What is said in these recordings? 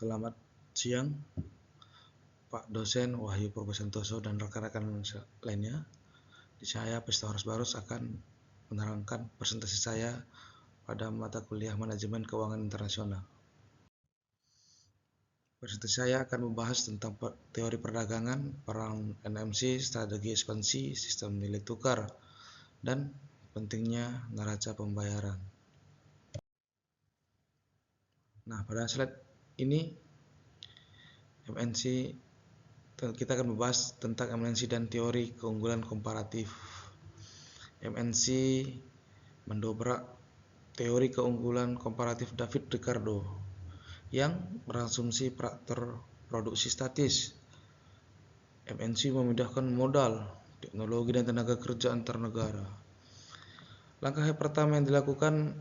Selamat siang, Pak Dosen Wahyu Purwosantoso dan rekan-rekan lainnya. Saya Pistorius Barus akan menerangkan presentasi saya pada mata kuliah Manajemen Keuangan Internasional. Presentasi saya akan membahas tentang teori perdagangan, peran NMC, strategi ekspansi, sistem nilai tukar, dan pentingnya neraca pembayaran. Nah, pada slide ini kita akan membahas tentang MNC dan teori keunggulan komparatif. MNC mendobrak teori keunggulan komparatif David Ricardo yang berasumsi faktor produksi statis. MNC memindahkan modal, teknologi, dan tenaga kerja antar negara. Langkah yang pertama yang dilakukan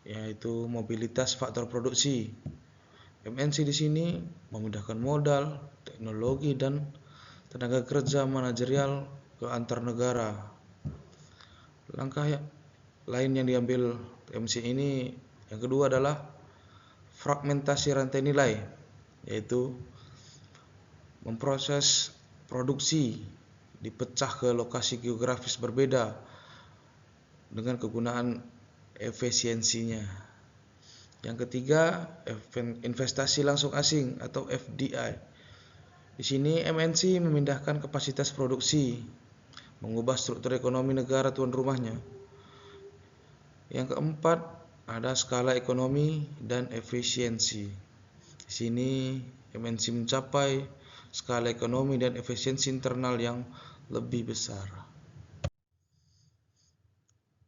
yaitu mobilitas faktor produksi. MNC di sini memindahkan modal, teknologi, dan tenaga kerja manajerial ke antar negara. Langkah lain yang diambil MNC ini yang kedua adalah fragmentasi rantai nilai, yaitu memproses produksi dipecah ke lokasi geografis berbeda dengan kegunaan efisiensinya. Yang ketiga, investasi langsung asing atau FDI. Di sini MNC memindahkan kapasitas produksi, mengubah struktur ekonomi negara tuan rumahnya. Yang keempat, ada skala ekonomi dan efisiensi. Di sini MNC mencapai skala ekonomi dan efisiensi internal yang lebih besar.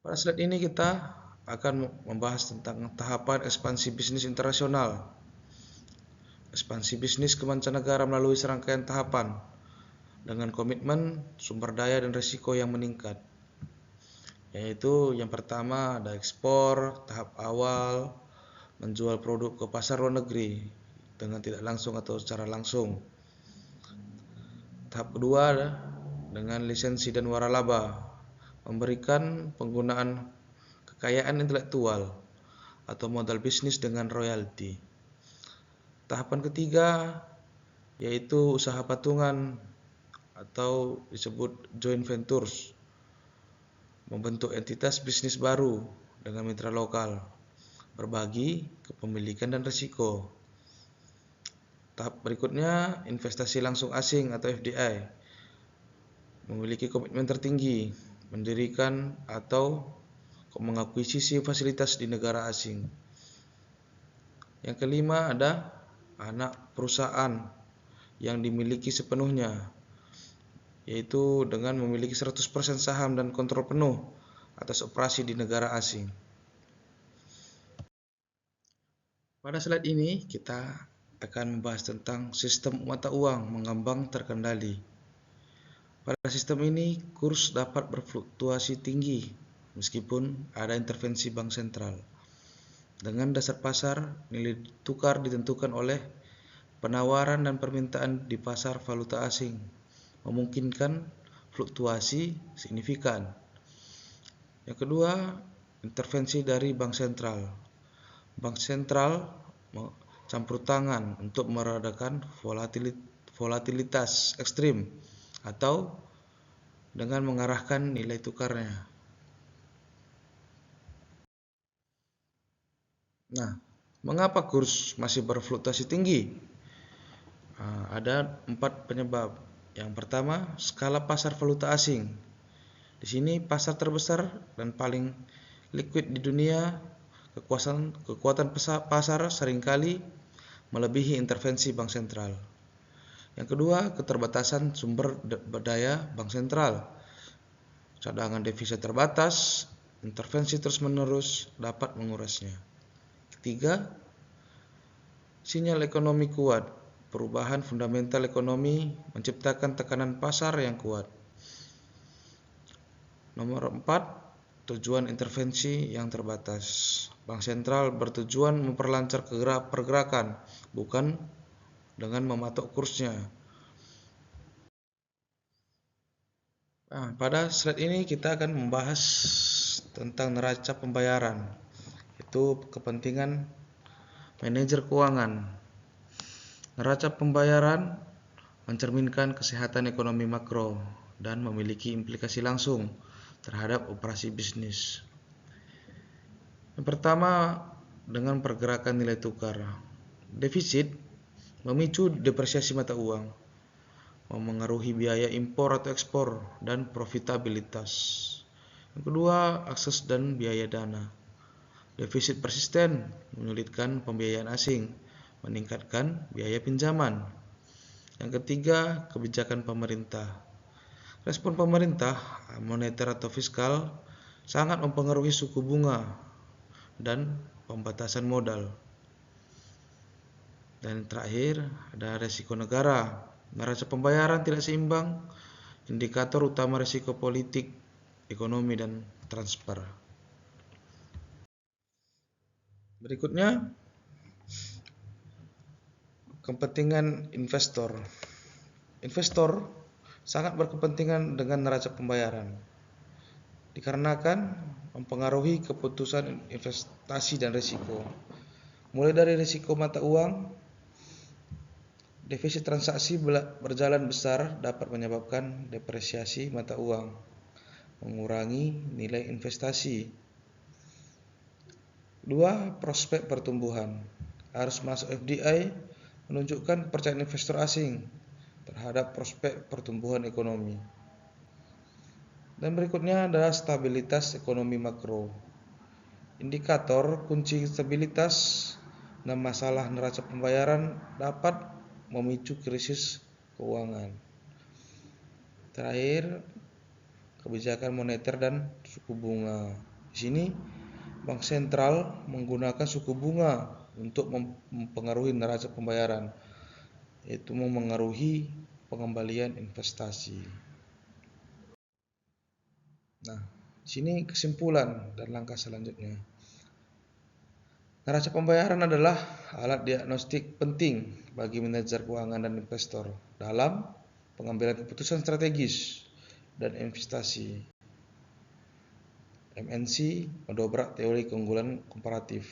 Pada slide ini kita akan membahas tentang tahapan ekspansi bisnis internasional. Ekspansi bisnis ke mancanegara melalui serangkaian tahapan dengan komitmen, sumber daya, dan risiko yang meningkat. Yaitu yang pertama ada ekspor, tahap awal, menjual produk ke pasar luar negeri dengan tidak langsung atau secara langsung. Tahap kedua dengan lisensi dan waralaba, memberikan penggunaan kekayaan intelektual atau modal bisnis dengan royalti. Tahapan ketiga yaitu usaha patungan atau disebut joint ventures, membentuk entitas bisnis baru dengan mitra lokal, berbagi kepemilikan dan risiko. Tahap berikutnya investasi langsung asing atau FDI, memiliki komitmen tertinggi, mendirikan atau mengakuisisi fasilitas di negara asing. Yang kelima ada anak perusahaan yang dimiliki sepenuhnya, yaitu dengan memiliki 100% saham dan kontrol penuh atas operasi di negara asing. Pada slide ini kita akan membahas tentang sistem mata uang mengambang terkendali. Pada sistem ini kurs dapat berfluktuasi tinggi meskipun ada intervensi bank sentral. Dengan dasar pasar, nilai tukar ditentukan oleh penawaran dan permintaan di pasar valuta asing, memungkinkan fluktuasi signifikan. Yang kedua, intervensi dari bank sentral. Bank sentral campur tangan untuk meredakan volatilitas ekstrim atau dengan mengarahkan nilai tukarnya. Nah, mengapa kurs masih berfluktuasi tinggi? Ada 4 penyebab. Yang pertama, skala pasar valuta asing. Di sini pasar terbesar dan paling liquid di dunia, kekuatan pasar seringkali melebihi intervensi bank sentral. Yang kedua, keterbatasan sumber daya bank sentral. Cadangan devisa terbatas, intervensi terus-menerus dapat mengurasnya. Ketiga, sinyal ekonomi kuat. Perubahan fundamental ekonomi menciptakan tekanan pasar yang kuat. Nomor 4, tujuan intervensi yang terbatas. Bank sentral bertujuan memperlancar pergerakan, bukan dengan mematok kursnya. Pada slide ini kita akan membahas tentang neraca pembayaran, yaitu kepentingan manajer keuangan. Neraca pembayaran mencerminkan kesehatan ekonomi makro dan memiliki implikasi langsung terhadap operasi bisnis. Yang pertama, dengan pergerakan nilai tukar. Defisit memicu depresiasi mata uang, memengaruhi biaya impor atau ekspor dan profitabilitas. Yang kedua, akses dan biaya dana. Defisit persisten menyulitkan pembiayaan asing, meningkatkan biaya pinjaman. Yang ketiga, kebijakan pemerintah. Respon pemerintah, moneter atau fiskal, sangat mempengaruhi suku bunga dan pembatasan modal. Dan terakhir, ada resiko negara. Neraca pembayaran tidak seimbang, indikator utama risiko politik, ekonomi, dan transfer. Berikutnya, kepentingan investor. Investor sangat berkepentingan dengan neraca pembayaran, dikarenakan mempengaruhi keputusan investasi dan risiko. Mulai dari risiko mata uang, defisit transaksi berjalan besar dapat menyebabkan depresiasi mata uang, mengurangi nilai investasi. Dua, prospek pertumbuhan. Arus masuk FDI menunjukkan kepercayaan investor asing terhadap prospek pertumbuhan ekonomi. Dan berikutnya adalah stabilitas ekonomi makro. Indikator kunci stabilitas dan masalah neraca pembayaran dapat memicu krisis keuangan. Terakhir, kebijakan moneter dan suku bunga. Di sini bank sentral menggunakan suku bunga untuk mempengaruhi neraca pembayaran, yaitu memengaruhi pengembalian investasi. Nah, di sini kesimpulan dan langkah selanjutnya. Neraca pembayaran adalah alat diagnostik penting bagi manajer keuangan dan investor dalam pengambilan keputusan strategis dan investasi. MNC mendobrak teori keunggulan komparatif.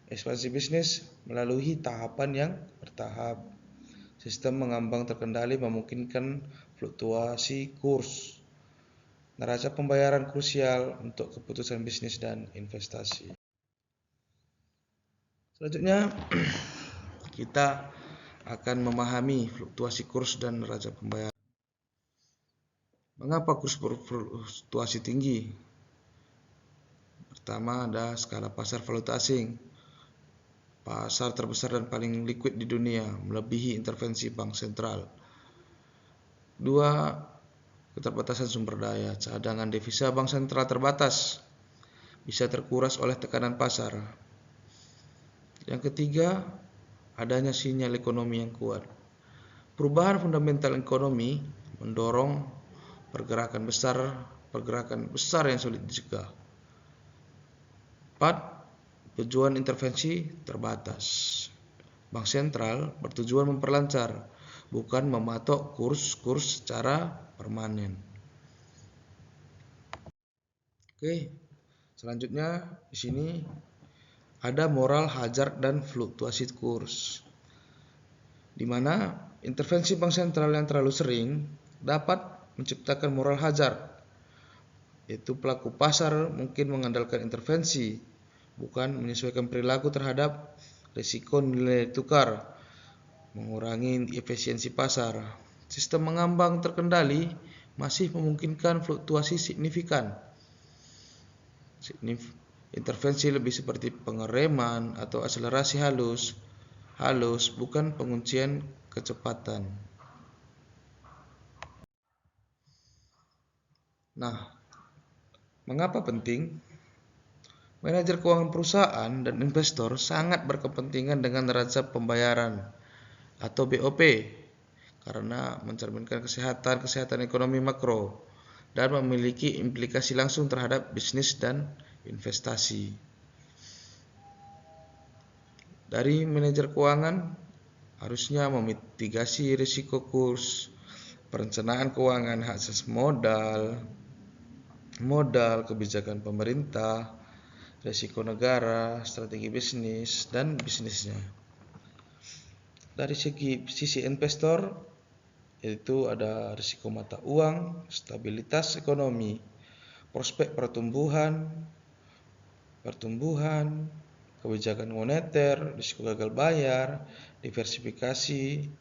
Ekspansi bisnis melalui tahapan yang bertahap. Sistem mengambang terkendali memungkinkan fluktuasi kurs. Neraca pembayaran krusial untuk keputusan bisnis dan investasi. Selanjutnya, kita akan memahami fluktuasi kurs dan neraca pembayaran. Mengapa kurs berfluktuasi tinggi? Pertama, ada skala pasar valuta asing. Pasar terbesar dan paling liquid di dunia, melebihi intervensi bank sentral. Dua, keterbatasan sumber daya. Cadangan devisa bank sentral terbatas, bisa terkuras oleh tekanan pasar. Yang ketiga, adanya sinyal ekonomi yang kuat. Perubahan fundamental ekonomi mendorong pergerakan besar yang sulit dicegah. 4. Tujuan intervensi terbatas. Bank sentral bertujuan memperlancar, bukan mematok kurs secara permanen. Oke, selanjutnya di sini ada moral hazard dan fluktuasi kurs, di mana intervensi bank sentral yang terlalu sering dapat menciptakan moral hazard, yaitu pelaku pasar mungkin mengandalkan intervensi, bukan menyesuaikan perilaku terhadap risiko nilai tukar, mengurangi efisiensi pasar. Sistem mengambang terkendali masih memungkinkan fluktuasi signifikan. Intervensi lebih seperti pengereman atau akselerasi halus, bukan penguncian kecepatan. Nah, mengapa penting? Manajer keuangan perusahaan dan investor sangat berkepentingan dengan neraca pembayaran atau BOP karena mencerminkan kesehatan ekonomi makro dan memiliki implikasi langsung terhadap bisnis dan investasi. Dari manajer keuangan harusnya memitigasi risiko kurs, perencanaan keuangan, akses modal, kebijakan pemerintah, risiko negara, strategi bisnis, dan bisnisnya. Dari sisi investor, yaitu ada risiko mata uang, stabilitas ekonomi, prospek pertumbuhan, kebijakan moneter, risiko gagal bayar, diversifikasi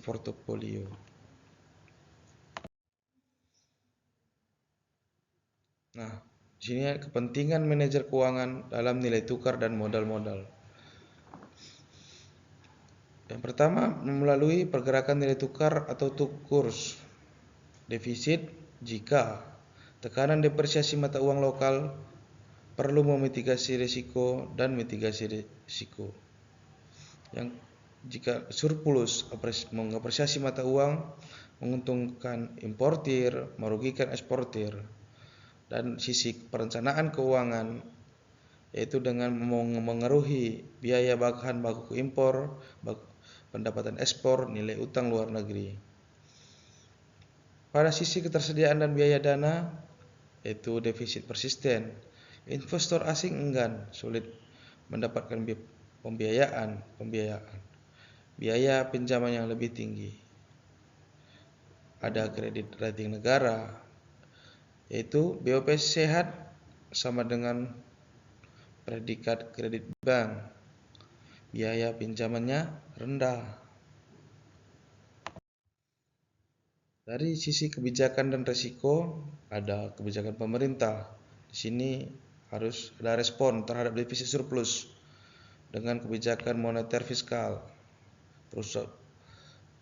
portofolio. Nah, di sini kepentingan manajer keuangan dalam nilai tukar dan modal. Yang pertama, melalui pergerakan nilai tukar atau kurs defisit jika tekanan depresiasi mata uang lokal perlu memitigasi risiko dan mitigasi risiko. Yang jika surplus mengapresiasi mata uang menguntungkan importir, merugikan eksportir. Dan sisi perencanaan keuangan, yaitu dengan mengaruhi biaya bahan baku impor, pendapatan ekspor, nilai utang luar negeri. Pada sisi ketersediaan dan biaya dana, yaitu defisit persisten, investor asing enggan, sulit mendapatkan pembiayaan, biaya pinjaman yang lebih tinggi. Ada kredit rating negara, yaitu BOP sehat sama dengan predikat kredit bank, biaya pinjamannya rendah. Dari sisi kebijakan dan risiko, ada kebijakan pemerintah. Di sini harus ada respon terhadap defisit surplus dengan kebijakan moneter fiskal.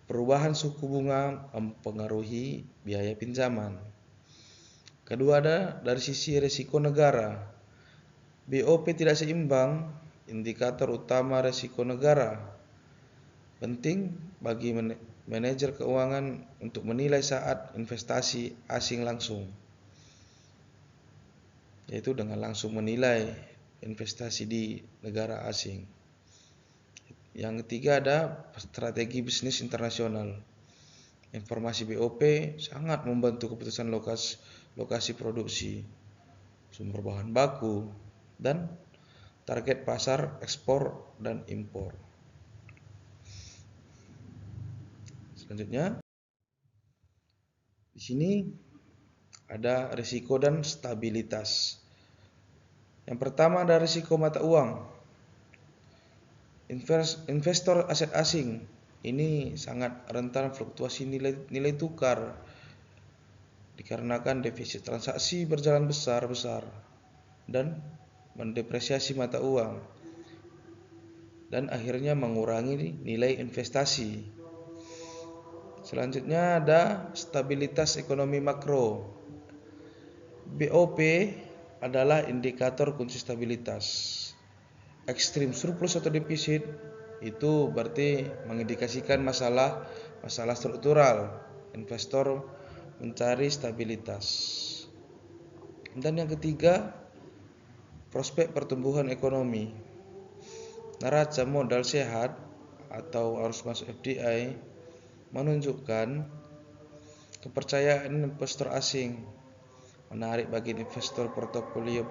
Perubahan suku bunga mempengaruhi biaya pinjaman. Kedua, ada dari sisi risiko negara. BOP tidak seimbang, indikator utama risiko negara. Penting bagi manajer keuangan untuk menilai saat investasi asing langsung, yaitu dengan langsung menilai investasi di negara asing. Yang ketiga, ada strategi bisnis internasional. Informasi BOP sangat membantu keputusan lokasi produksi, sumber bahan baku, dan target pasar ekspor dan impor. Selanjutnya, di sini ada risiko dan stabilitas. Yang pertama ada risiko mata uang. Investor aset asing ini sangat rentan fluktuasi nilai tukar dikarenakan defisit transaksi berjalan besar dan mendepresiasi mata uang dan akhirnya mengurangi nilai investasi. Selanjutnya ada stabilitas ekonomi makro. BOP adalah indikator kunci stabilitas. Ekstrim surplus atau defisit itu berarti mengindikasikan masalah struktural. Investor mencari stabilitas. Dan yang ketiga, prospek pertumbuhan ekonomi. Neraca modal sehat atau arus masuk FDI menunjukkan kepercayaan investor asing, menarik bagi investor portofolio.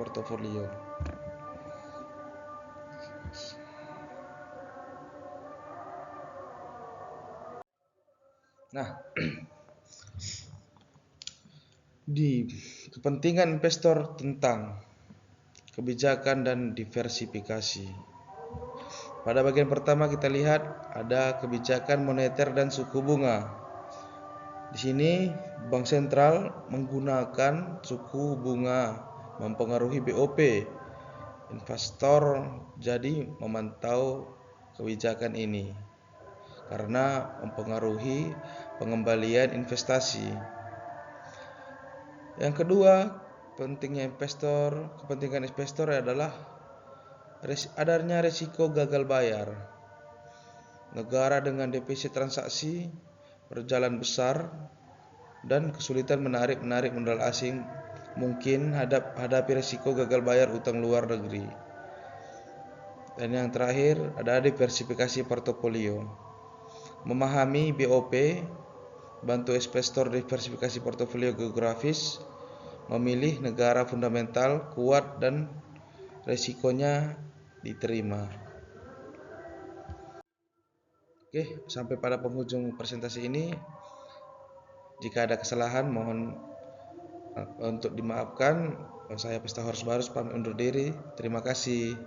Nah, di kepentingan investor tentang kebijakan dan diversifikasi. Pada bagian pertama kita lihat ada kebijakan moneter dan suku bunga. Di sini Bank Sentral menggunakan suku bunga mempengaruhi BOP. Investor jadi memantau kebijakan ini karena mempengaruhi pengembalian investasi. Yang kedua, kepentingan investor adalah adanya risiko gagal bayar. Negara dengan defisit transaksi berjalan besar dan kesulitan menarik modal asing mungkin hadapi risiko gagal bayar utang luar negeri. Dan yang terakhir ada diversifikasi portofolio. Memahami BOP bantu investor diversifikasi portofolio geografis, memilih negara fundamental kuat dan risikonya diterima. Oke, sampai pada penghujung presentasi ini. Jika ada kesalahan mohon untuk dimaafkan. Saya Pesta Horus Barus pamit undur diri. Terima kasih.